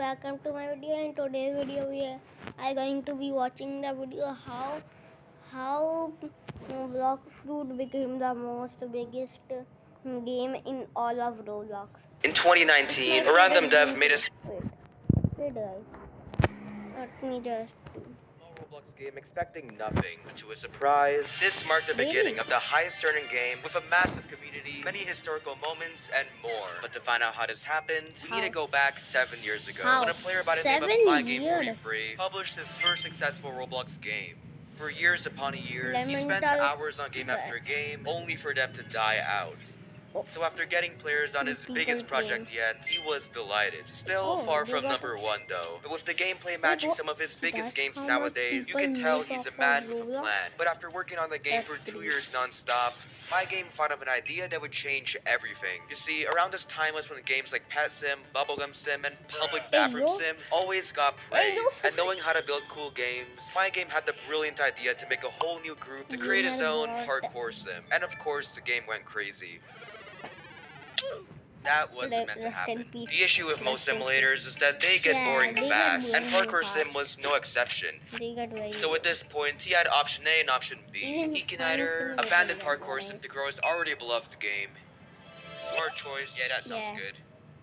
welcome to my video. In today's video we are going to be watching the video how blox fruit became the most biggest game in all of Roblox. In 2019, a random dev made a Wait guys, let me just small Roblox game expecting nothing, but to his surprise, this marked the beginning of the highest earning game with a massive community, many historical moments, and more. But to find out how this happened, we need to go back 7 years ago, when a player by the name of 7 years. MyGame43 published his first successful Roblox game. For years upon years, he spent Elemental hours on game after game, only for them to die out. So after getting players on his biggest project yet, he was delighted. Still far from number one though. But with the gameplay matching some of his biggest games nowadays, you can tell he's a man with a plan. But after working on the game for 2 years non-stop, MyGame thought of an idea that would change everything. You see, around this time was when games like Pet Sim, Bubblegum Sim, and Public Bathroom Sim always got praise. And knowing how to build cool games, MyGame had the brilliant idea to make a whole new group to create his own parkour sim. And of course, the game went crazy. That wasn't meant to happen. The issue with most simulators is that they get boring fast, and Parkour Sim was no exception. So at this point, he had option A and option B. He can either abandon Parkour Sim to grow his already beloved game. Smart choice, yeah, that sounds good.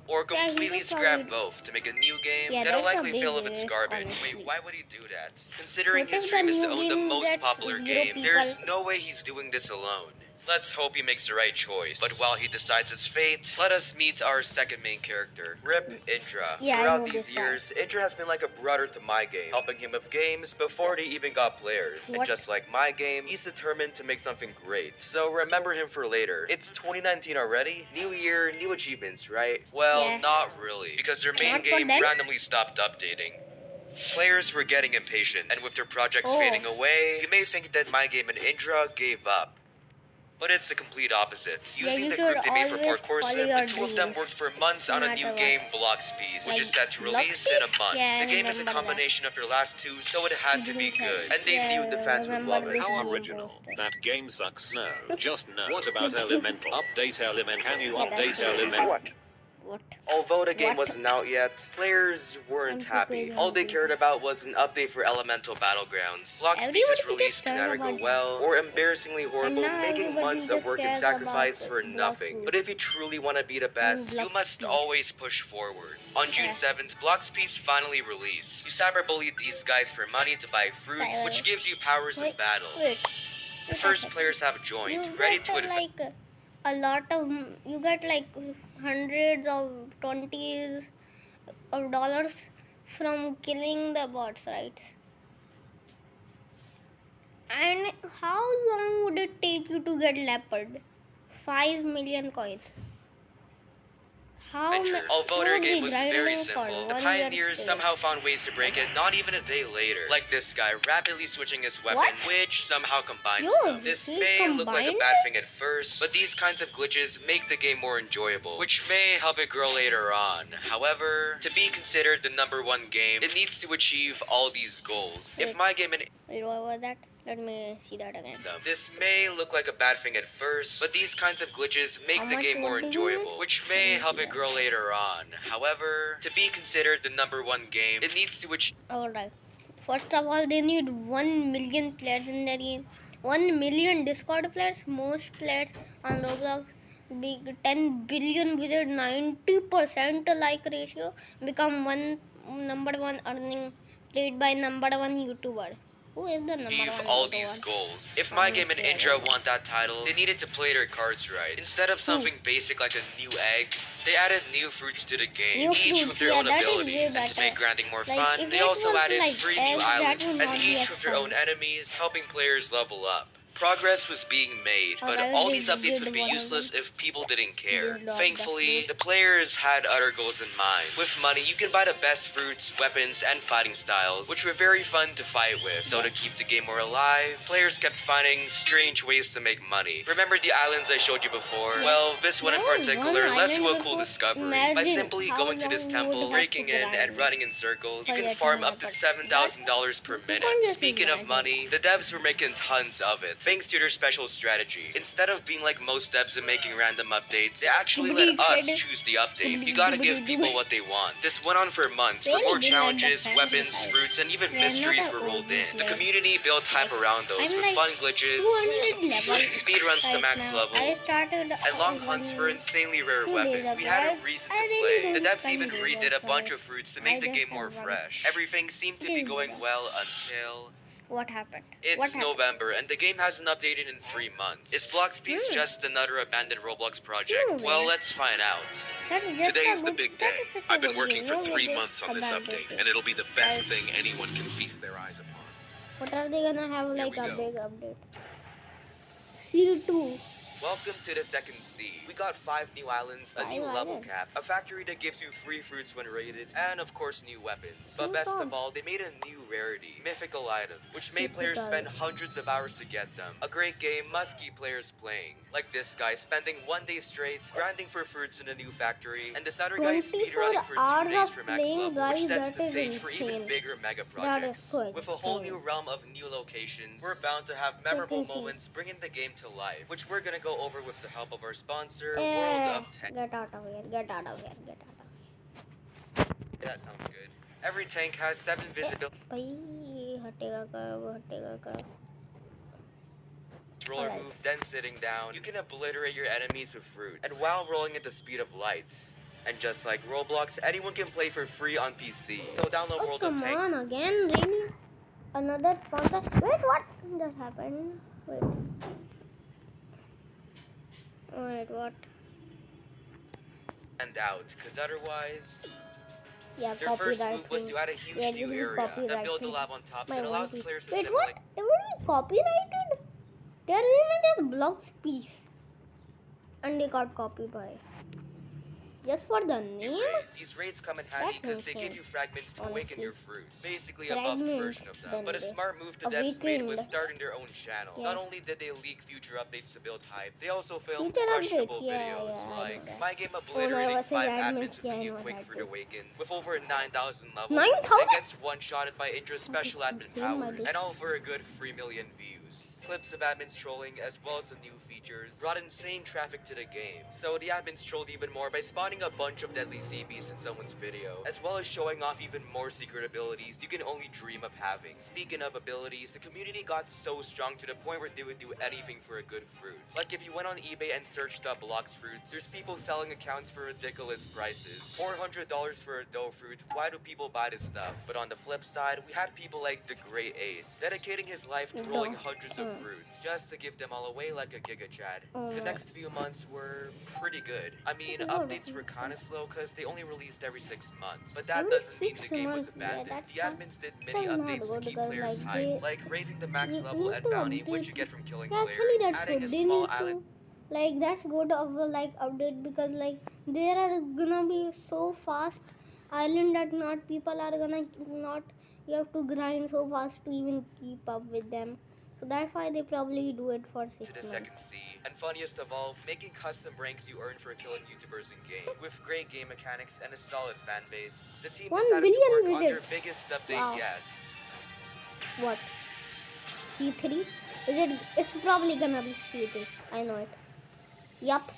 Or completely scrap both to make a new game that'll likely fail if it's garbage. Wait, why would he do that? Considering his dream is to own the most popular game, there's no way he's doing this alone. Let's hope he makes the right choice. But while he decides his fate, let us meet our second main character, Rip Indra. Throughout these years, Indra has been like a brother to MyGame, helping him with games before they even got players. And just like MyGame, he's determined to make something great. So remember him for later. It's 2019 already? New year, new achievements, right? Well, not really, because their main game randomly stopped updating. Players were getting impatient, and with their projects fading away, you may think that MyGame and Indra gave up. But it's the complete opposite. Using the group they made for Parkour Sim, the two of them worked for months on a new game, Blox, which is set to release in a month. The game is a combination of their last two, so it had to be good. And they knew the fans would love it. How original. That game sucks. No, just no. What about Elemental? Update Element. Can you update Element? What? Although the game wasn't out yet, players weren't happy. All they cared about was an update for Elemental Battlegrounds. Blox Piece's release can either go well, or embarrassingly horrible, making months of work and sacrifice for nothing. But if you truly want to be the best, you must always push forward. On June 7th, Blox Piece finally released. You cyberbullied these guys for money to buy fruits, which gives you powers in battle. The first players have joined, ready to advance. A lot of you get like hundreds of 20s of dollars from killing the bots, right? And how long would it take you to get leopard? 5 million coins. Although their game was very simple, the pioneers somehow found ways to break it not even a day later. Like this guy rapidly switching his weapon, which somehow combines them. This may look like a bad thing at first, but these kinds of glitches make the game more enjoyable, which may help it grow later on. However, to be considered the #1 game, it needs to achieve all these goals. If MyGame and Wait, what was that? Let me see that again. This may look like a bad thing at first, but these kinds of glitches make the game more enjoyable, which may help it grow later on. However, to be considered the #1 game, it needs to achieve... Alright. First of all, they need 1 million players in their game. 1 million Discord players, most players on Roblox. Big 10 billion with 90% like ratio. Become #1 earning played by #1 YouTuber. Who is the #1? All these goals. If MyGame and Indra want that title, they needed to play their cards right. Instead of something basic like a new egg, they added new fruits to the game, each with their own abilities. And to make grinding more fun, they also added 3 new islands, and each with their own enemies, helping players level up. Progress was being made, but all these updates would be useless if people didn't care. Thankfully, the players had other goals in mind. With money, you can buy the best fruits, weapons, and fighting styles, which were very fun to fight with. So to keep the game more alive, players kept finding strange ways to make money. Remember the islands I showed you before? Well, this one in particular led to a cool discovery. By simply going to this temple, breaking in, and running in circles, you can farm up to $7,000 per minute. Speaking of money, the devs were making tons of it. Thanks to their special strategy, instead of being like most devs and making random updates, they actually let us choose the updates. You gotta give people what they want. This went on for months, where more challenges, weapons, fruits, and even mysteries were rolled in. The community built hype around those with fun glitches, speedruns to max level, and long hunts for insanely rare weapons. We had a reason to play. The devs even redid a bunch of fruits to make the game more fresh. Everything seemed to be going well until... What happened? It's November, and the game hasn't updated in 3 months. Is Blox just another abandoned Roblox project? Well, let's find out. Today's the big day. I've been working for 3 months on this update, and it'll be the best thing anyone can feast their eyes upon. What are they gonna have like a go. big update? Seal 2. Welcome to the second sea. We got 5 new islands, a new level cap, a factory that gives you free fruits when raided, and of course new weapons. But best of all, they made a new rarity, mythical item, which made players spend hundreds of hours to get them. A great game must keep players playing. Like this guy spending 1 day straight, grinding for fruits in a new factory, and this other guy speedrunning for 2 days for max level, which sets the stage for even bigger mega projects. With a whole new realm of new locations, we're bound to have memorable moments bringing the game to life, which we're gonna go over with the help of our sponsor, World of Tank. Get out of here, get out of here, get out of here. That sounds good. Every tank has 7 visibility. Roller move, then sitting down. You can obliterate your enemies with fruits, and while rolling at the speed of light. And just like Roblox, anyone can play for free on PC. So download World of Tank. Come on, again, really? Another sponsor? Wait, what just happened? Wait, what? And out, because otherwise... Yeah, Their first move was to add a huge new area and build a lab on top that allows players to Wait, simulate... what? It would be copyrighted? Their name is blox piece. And they got copyright. Just for the name? These raids come in handy because they give you fragments to awaken your fruits. Basically a buffed version of them. But a smart move the devs made was starting their own channel. Not only did they leak future updates to build hype, they also filmed questionable videos like my game obliterating 5 admins with the new Quick Fruit Awakens with over 9,000 levels. 9,000? And gets one-shotted by Indra's special admin powers. And all for a good 3 million views. Clips of admins trolling as well as the new features brought insane traffic to the game. So the admins trolled even more by spawning a bunch of deadly sea beasts in someone's video, as well as showing off even more secret abilities you can only dream of having. Speaking of abilities, the community got so strong to the point where they would do anything for a good fruit. Like if you went on eBay and searched up blox fruits, there's people selling accounts for ridiculous prices. $400 for a dough fruit, why do people buy this stuff? But on the flip side, we had people like the Great Ace, dedicating his life to rolling hundreds of fruits, just to give them all away like a Giga Chad. The next few months were pretty good. I mean, updates were kinda slow because they only released every 6 months. But that doesn't mean the game was abandoned. The admins did many updates to keep players hyped, like raising the max level and bounty, which you get from killing players, adding a small island. Like that's good of a like update because like there are gonna be so fast island that not people are gonna not you have to grind so fast to even keep up with them. So that's why they probably do it for 6 To the months. second sea, and funniest of all, making custom ranks you earn for killing YouTubers in game. With great game mechanics and a solid fan base, the team 1 decided to billion work on their visits. biggest update Wow. yet. What? C3? Is it? It's probably gonna be C3. I know it. Yup.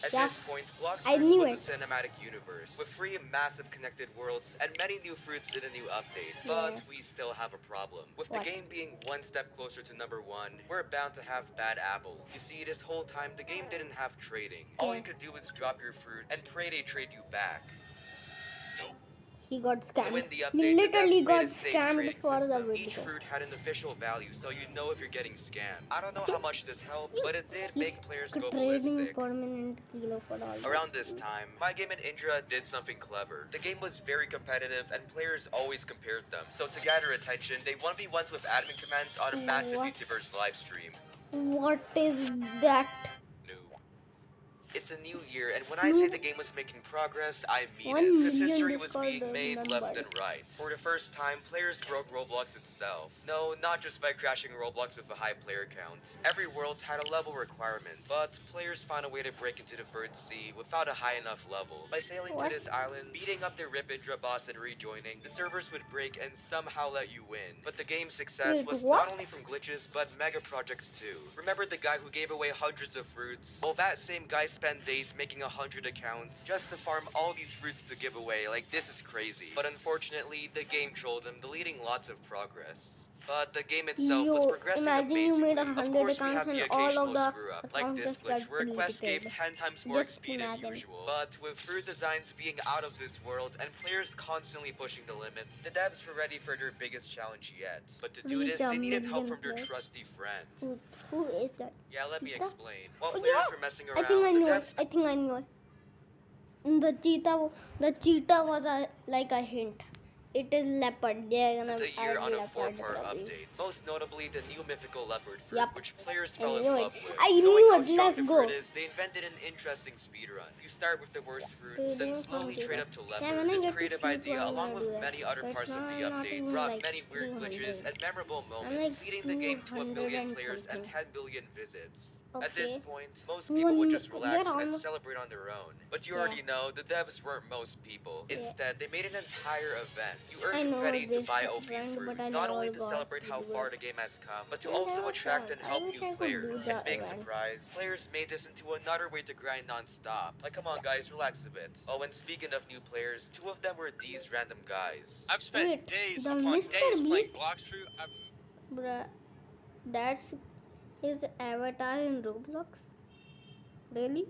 At Yeah. this point, Blox I Fruits knew was it. a cinematic universe, with 3 massive connected worlds and many new fruits in a new update. But Yeah. we still have a problem. With What? the game being 1 step closer to number 1, we're bound to have bad apples. You see, this whole time, the game didn't have trading. All you Yes. could do was drop your fruit and pray they trade you back. He got So scammed. in the update, He literally the devs made got a safe scammed trading for the system. Each video. fruit had an official value, so you know if you're getting scammed. I don't know how much this helped, but it did He's make players go trading ballistic. permanent kilo for all. Around this time, my game and Indra did something clever. The game was very competitive and players always compared them. So to gather attention, they 1v1'd with admin commands on a massive What? YouTuber's live stream. What is that? Noob. It's a new year, and when I say the game was making progress, I mean 1 it. Because million history was Discord being made left members. and right. For the first time, players broke Roblox itself. No, not just by crashing Roblox with a high player count. Every world had a level requirement, but players found a way to break into the third sea without a high enough level. By sailing to What? this island, beating up their Rip Indra boss and rejoining, the servers would break and somehow let you win. But the game's success Wait, was what? not only from glitches, but mega projects too. Remember the guy who gave away hundreds of fruits? Well, that same guy spent days making 100 accounts just to farm all these fruits to give away. Like, this is crazy. But unfortunately, the game trolled him, deleting lots of progress. But the game itself was progressing imagine you amazingly. made Of 100 course, we accounts had the and all occasional of the screw up, like accounts this just got glitch where quests gave deleted. 10 times more Just XP than imagine. usual. But with fruit designs being out of this world and players constantly pushing the limits, the devs were ready for their biggest challenge yet. But to do Reach this, a they needed help million from their players. trusty friend. Who is that? Yeah, let me Cheetah? explain. While Oh, players yeah. were messing I think I around, the knew it. devs I think I knew it. The cheetah was like a hint. It is leopard. They're gonna spent a add year on a leopard 4-part probably. update. Most notably, the new mythical leopard fruit, Yup. which players I fell in knew it. love with. I Knowing knew how it. strong Let's the go. fruit is, they invented an interesting speedrun. You start with the worst fruits, then Reading slowly from trade Twitter. up to Yeah, leopard. when I This get to creative see idea, one, along I'll with do that. many other But parts of now the I'm not update, even brought like many weird glitches 300. and memorable I'm moments, like leading the game to 1 million 200 players and something. 10 billion visits. At this Okay. point, most people would just They're relax and almost. celebrate on their own. But you Yeah. already know, the devs weren't most people. Yeah. Instead, they made an entire event. You earn I know confetti to this buy OP friend, fruit, but I not only never to got celebrate to how do far it. the game has come, but to I also never attract tried. and I help wish new I could do players. the And big event. surprise, players made this into another way to grind non-stop. Like, come on guys, relax a bit. Oh, and speaking of new players, 2 of them were these random guys. I've spent Wait, days the upon Mr. days playing Beast? blox fruit. Bruh, that's his avatar in Roblox? Really?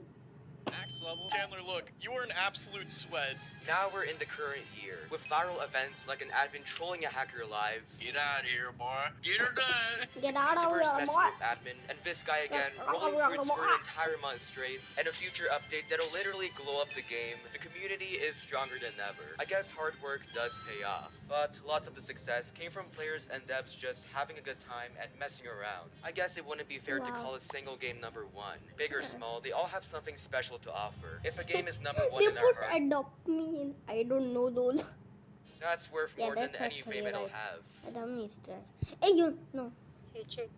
Max level. Chandler, look, you are an absolute sweat. Now we're in the current year, with viral events like an admin trolling a hacker live, Get out of here, boy. Get her done. Get out of YouTubers here, messing boy! with admin, and this guy again rolling fruits for an entire month straight, and a future update that'll literally glow up the game. The community is stronger than ever. I guess hard work does pay off, but lots of the success came from players and devs just having a good time and messing around. I guess it wouldn't be fair to Wow. call a single game number one. Big or small, they all have something special to offer. If a game is number one They in our put heart, adopt me in. I don't know those. that's worth Yeah, more than that's any actually fame it'll right. have. Adam Mister. Hey, you. No. Hey, check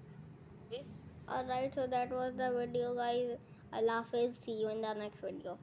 this. Alright, so that was the video, guys. Allah Hafiz. See you in the next video.